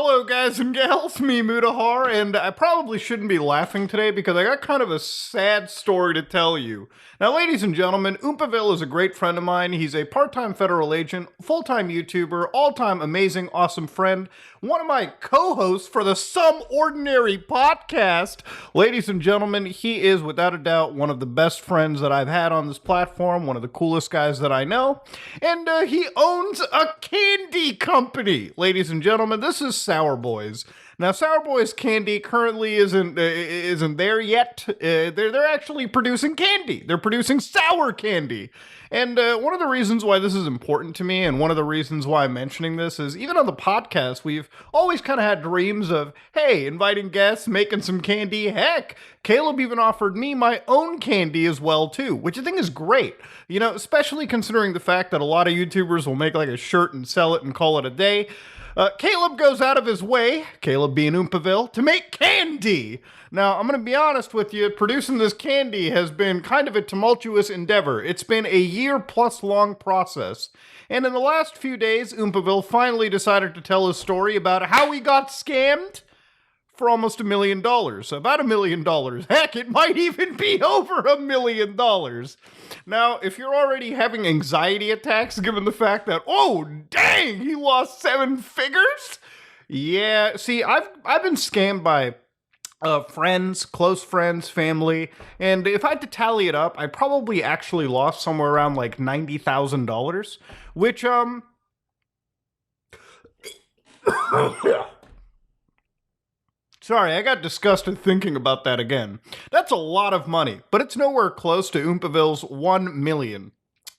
Hello, guys and gals, me Mudahar, and I probably shouldn't be laughing today because I got kind of a sad story to tell you. Now, ladies and gentlemen, Oompaville is a great friend of mine. He's a part-time federal agent, full-time YouTuber, all-time amazing, awesome friend, one of my co-hosts for the Some Ordinary podcast. Ladies and gentlemen, he is without a doubt one of the best friends that I've had on this platform, one of the coolest guys that I know, and he owns a candy company. Ladies and gentlemen, this is Sour Boys. Now, Sour Boys candy currently isn't there yet. They're actually producing candy. They're producing sour candy. And one of the reasons why this is important to me, and one of the reasons why I'm mentioning this, is even on the podcast, we've always kind of had dreams of, hey, inviting guests, making some candy. Heck, Caleb even offered me my own candy as well, too, which I think is great. You know, especially considering the fact that a lot of YouTubers will make like a shirt and sell it and call it a day. Caleb goes out of his way, Caleb being Oompaville, to make candy. Now, I'm going to be honest with you, producing this candy has been kind of a tumultuous endeavor. It's been a year-plus long process. And in the last few days, Oompaville finally decided to tell his story about how he got scammed for almost $1 million. About $1 million. Heck, it might even be over $1 million. Now, if you're already having anxiety attacks given the fact that, oh, dang, he lost 7 figures? Yeah, see, I've been scammed by friends, close friends, family, and if I had to tally it up, I probably actually lost somewhere around like $90,000, which, Sorry, I got disgusted thinking about that again. That's a lot of money, but it's nowhere close to Oompaville's 1 million.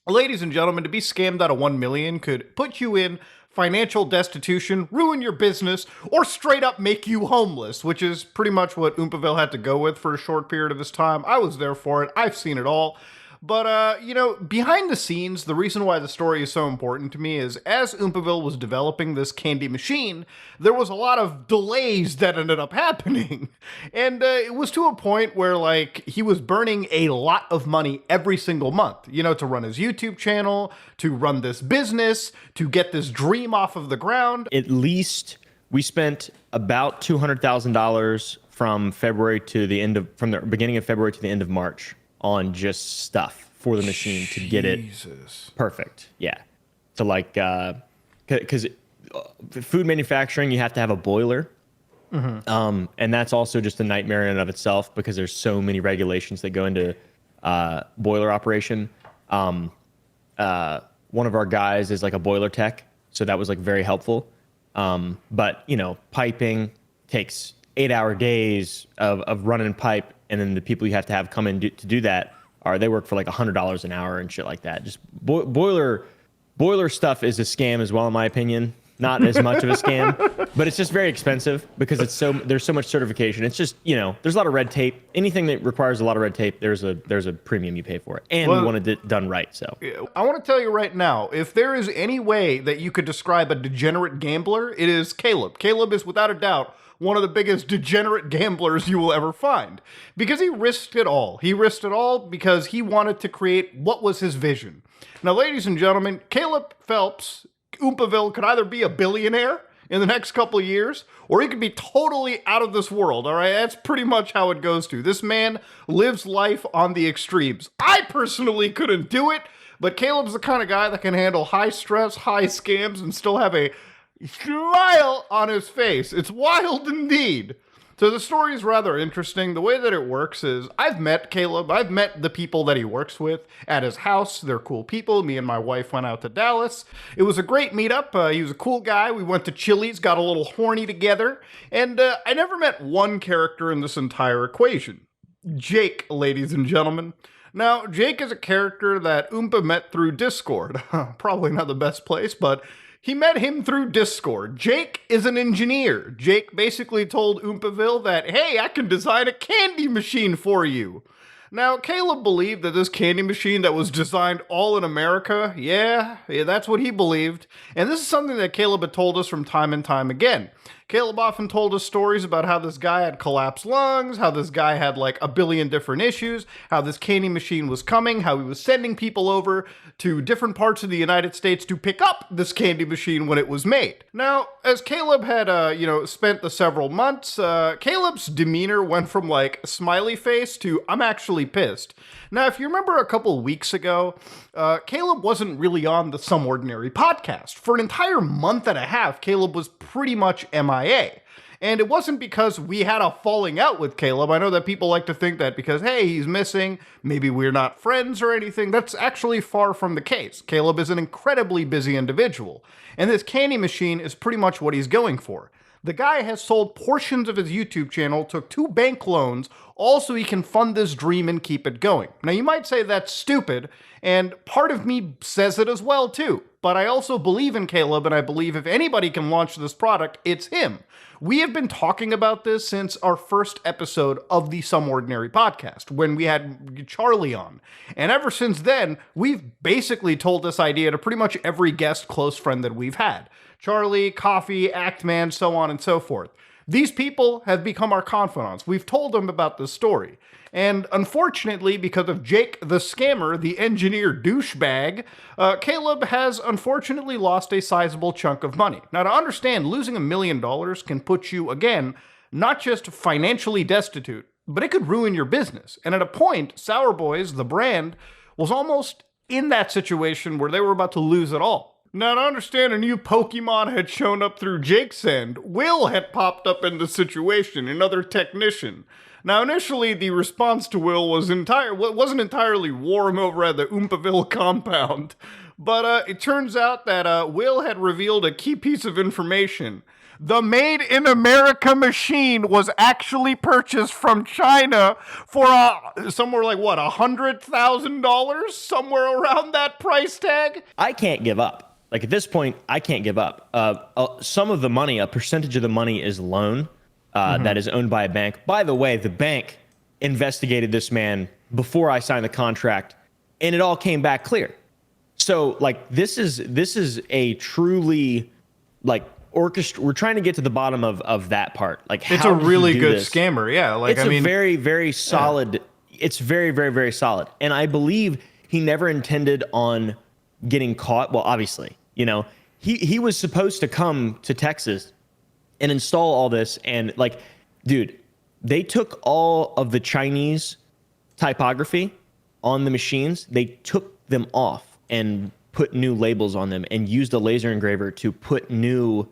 Ladies and gentlemen, to be scammed out of 1 million could put you in financial destitution, ruin your business, or straight up make you homeless, which is pretty much what Oompaville had to go with for a short period of his time. I was there for it. I've seen it all. But, you know, behind the scenes, the reason why the story is so important to me is as Oompaville was developing this candy machine, there was a lot of delays that ended up happening. And it was to a point where, like, he was burning a lot of money every single month, you know, to run his YouTube channel, to run this business, to get this dream off of the ground. At least we spent about $200,000 from the beginning of February to the end of March on just stuff for the machine to get it perfect. Yeah. So like, because food manufacturing, you have to have a boiler. Mm-hmm. And that's also just a nightmare in and of itself because there's so many regulations that go into boiler operation. One of our guys is like a boiler tech, so that was like very helpful. But you know, piping takes 8-hour days of running pipe. And then the people you have to have come in to do that they work for like $100 an hour and shit like that. Just boiler stuff is a scam as well, in my opinion. Not as much of a scam, but it's just very expensive because there's so much certification. It's just, you know, there's a lot of red tape. Anything that requires a lot of red tape, there's a premium you pay for it, and you want it done right. So I want to tell you right now, if there is any way that you could describe a degenerate gambler, it is Caleb. Caleb is without a doubt one of the biggest degenerate gamblers you will ever find. Because he risked it all. He risked it all because he wanted to create what was his vision. Now, ladies and gentlemen, Caleb Phelps, Oompaville, could either be a billionaire in the next couple of years, or he could be totally out of this world, all right? That's pretty much how it goes to. This man lives life on the extremes. I personally couldn't do it, but Caleb's the kind of guy that can handle high stress, high scams, and still have a smile on his face. It's wild indeed. So the story is rather interesting. The way that it works is I've met Caleb. I've met the people that he works with at his house. They're cool people. Me and my wife went out to Dallas. It was a great meetup. He was a cool guy. We went to Chili's, got a little horny together. And I never met one character in this entire equation. Jake, ladies and gentlemen. Now, Jake is a character that Oompa met through Discord. Probably not the best place, but he met him through Discord. Jake is an engineer. Jake basically told Oompaville that, hey, I can design a candy machine for you. Now, Caleb believed that this candy machine that was designed all in America, yeah, that's what he believed. And this is something that Caleb had told us from time and time again. Caleb often told us stories about how this guy had collapsed lungs, how this guy had like a billion different issues, how this candy machine was coming, how he was sending people over to different parts of the United States to pick up this candy machine when it was made. Now, as Caleb had, spent the several months, Caleb's demeanor went from like smiley face to I'm actually pissed. Now, if you remember a couple weeks ago, Caleb wasn't really on the Some Ordinary podcast. For an entire month and a half, Caleb was pretty much MIA. And it wasn't because we had a falling out with Caleb. I know that people like to think that because, hey, he's missing, maybe we're not friends or anything. That's actually far from the case. Caleb is an incredibly busy individual. And this candy machine is pretty much what he's going for. The guy has sold portions of his YouTube channel, took 2 bank loans, all so he can fund this dream and keep it going. Now, you might say that's stupid, and part of me says it as well, too. But I also believe in Caleb, and I believe if anybody can launch this product, it's him. We have been talking about this since our first episode of the Some Ordinary podcast, when we had Charlie on. And ever since then, we've basically told this idea to pretty much every guest close friend that we've had. Charlie, Coffee, Actman, so on and so forth. These people have become our confidants. We've told them about this story. And unfortunately, because of Jake the scammer, the engineer douchebag, Caleb has unfortunately lost a sizable chunk of money. Now, to understand, losing $1 million can put you, again, not just financially destitute, but it could ruin your business. And at a point, Sour Boys, the brand, was almost in that situation where they were about to lose it all. Now, to understand, a new Pokemon had shown up through Jake's end. Will had popped up in the situation, another technician. Now, initially, the response to Will wasn't entirely warm over at the Oompaville compound, but it turns out that Will had revealed a key piece of information. The Made in America machine was actually purchased from China for somewhere like, what, $100,000? Somewhere around that price tag? I can't give up. Like, at this point, I can't give up. Some of the money, a percentage of the money is loan that is owned by a bank. By the way, the bank investigated this man before I signed the contract, and it all came back clear. So, like, this is a truly, like, orchestra. We're trying to get to the bottom of that part. Like, it's a really good scammer. Yeah, like, it's a very, very solid. Yeah. It's very, very, very solid. And I believe he never intended on getting caught. Well, obviously, he was supposed to come to Texas and install all this. And like, dude, they took all of the Chinese typography on the machines. They took them off and put new labels on them and used a laser engraver to put new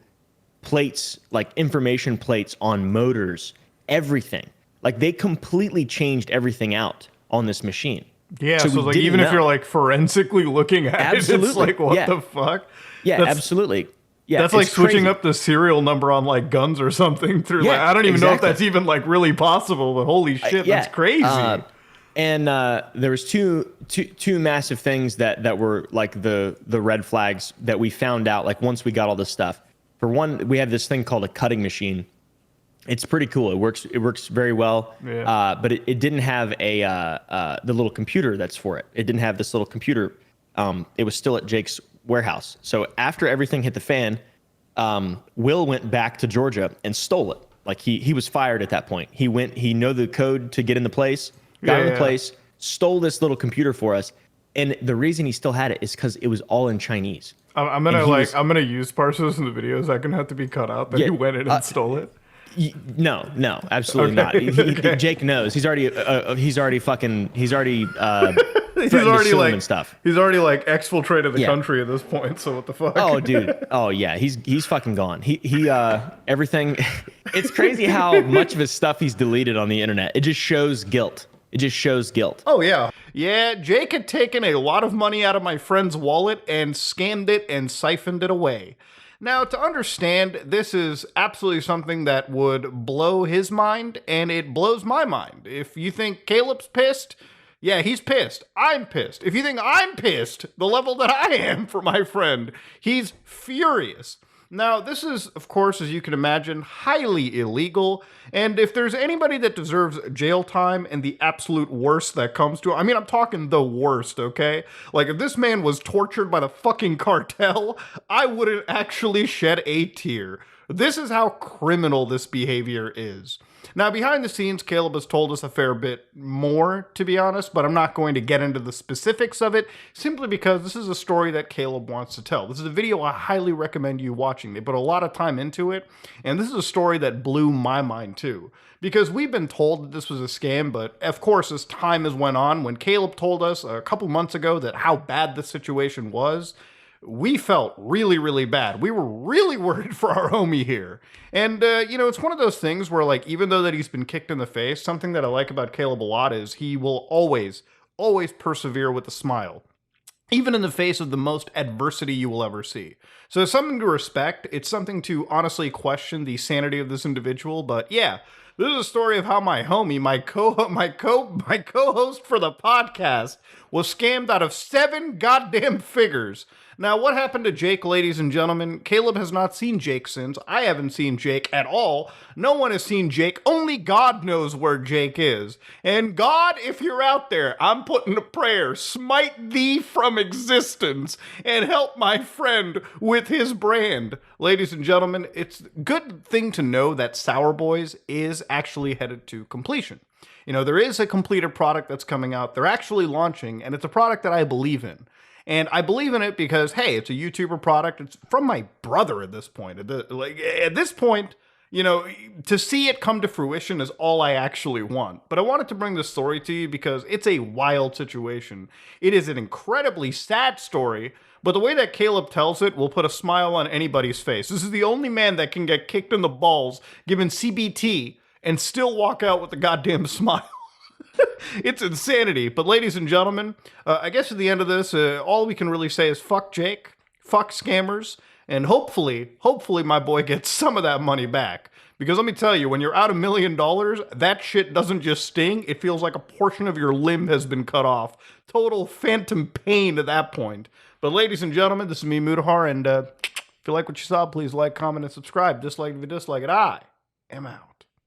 plates, like information plates on motors, everything. Like, they completely changed everything out on this machine. Yeah, so like, even if you're like forensically looking at it, it's like, what the fuck? Yeah, absolutely. Yeah, that's like switching up the serial number on like guns or something through. Yeah, like, I don't even know if that's even like really possible, but holy shit, that's crazy. And there was two massive things that were like the red flags that we found out like once we got all this stuff. For one, we have this thing called a cutting machine. It's pretty cool. It works very well. Yeah. But it didn't have the little computer that's for it. It didn't have this little computer. It was still at Jake's warehouse. So after everything hit the fan, Will went back to Georgia and stole it. Like, he was fired at that point. He knew the code to get in the place, got in the place, stole this little computer for us. And the reason he still had it is because it was all in Chinese. I'm gonna use parts of this in the videos that can have to be cut out. That he went in and stole it. No, absolutely not. Jake knows. He's already like and stuff. He's already like exfiltrated the country at this point. So what the fuck? Oh, dude. Oh yeah. He's fucking gone. He everything. It's crazy how much of his stuff he's deleted on the internet. It just shows guilt. Oh yeah. Yeah, Jake had taken a lot of money out of my friend's wallet and scammed it and siphoned it away. Now, to understand, this is absolutely something that would blow his mind, and it blows my mind. If you think Caleb's pissed, yeah, he's pissed. I'm pissed. If you think I'm pissed, the level that I am for my friend, he's furious. Now, this is, of course, as you can imagine, highly illegal, and if there's anybody that deserves jail time and the absolute worst that comes to it, I mean, I'm talking the worst, okay? Like, if this man was tortured by the fucking cartel, I wouldn't actually shed a tear. This is how criminal this behavior is. Now, behind the scenes, Caleb has told us a fair bit more, to be honest, but I'm not going to get into the specifics of it simply because this is a story that Caleb wants to tell. This is a video I highly recommend you watching. They put a lot of time into it, and this is a story that blew my mind too. Because we've been told that this was a scam, but of course, as time has went on, when Caleb told us a couple months ago that how bad the situation was, we felt really, really bad. We were really worried for our homie here. And, it's one of those things where, like, even though that he's been kicked in the face, something that I like about Caleb a lot is he will always, always persevere with a smile, even in the face of the most adversity you will ever see. So it's something to respect. It's something to honestly question the sanity of this individual. But yeah, this is a story of how my homie, my co-host for the podcast, was scammed out of 7 goddamn figures. Now, what happened to Jake, ladies and gentlemen? Caleb has not seen Jake since. I haven't seen Jake at all. No one has seen Jake. Only God knows where Jake is. And God, if you're out there, I'm putting a prayer. Smite thee from existence and help my friend with his brand. Ladies and gentlemen, it's a good thing to know that Sour Boys is actually headed to completion. There is a completed product that's coming out. They're actually launching, and it's a product that I believe in. And I believe in it because, hey, it's a YouTuber product. It's from my brother at this point. At this point, to see it come to fruition is all I actually want. But I wanted to bring this story to you because it's a wild situation. It is an incredibly sad story, but the way that Caleb tells it will put a smile on anybody's face. This is the only man that can get kicked in the balls, given CBT, and still walk out with a goddamn smile. It's insanity. But ladies and gentlemen, I guess at the end of this, all we can really say is fuck Jake, fuck scammers, and hopefully my boy gets some of that money back. Because let me tell you, when you're out $1 million, that shit doesn't just sting. It feels like a portion of your limb has been cut off. Total phantom pain at that point. But ladies and gentlemen, this is me, Mudahar, and if you like what you saw, please like, comment, and subscribe. Dislike if you dislike it. I am out.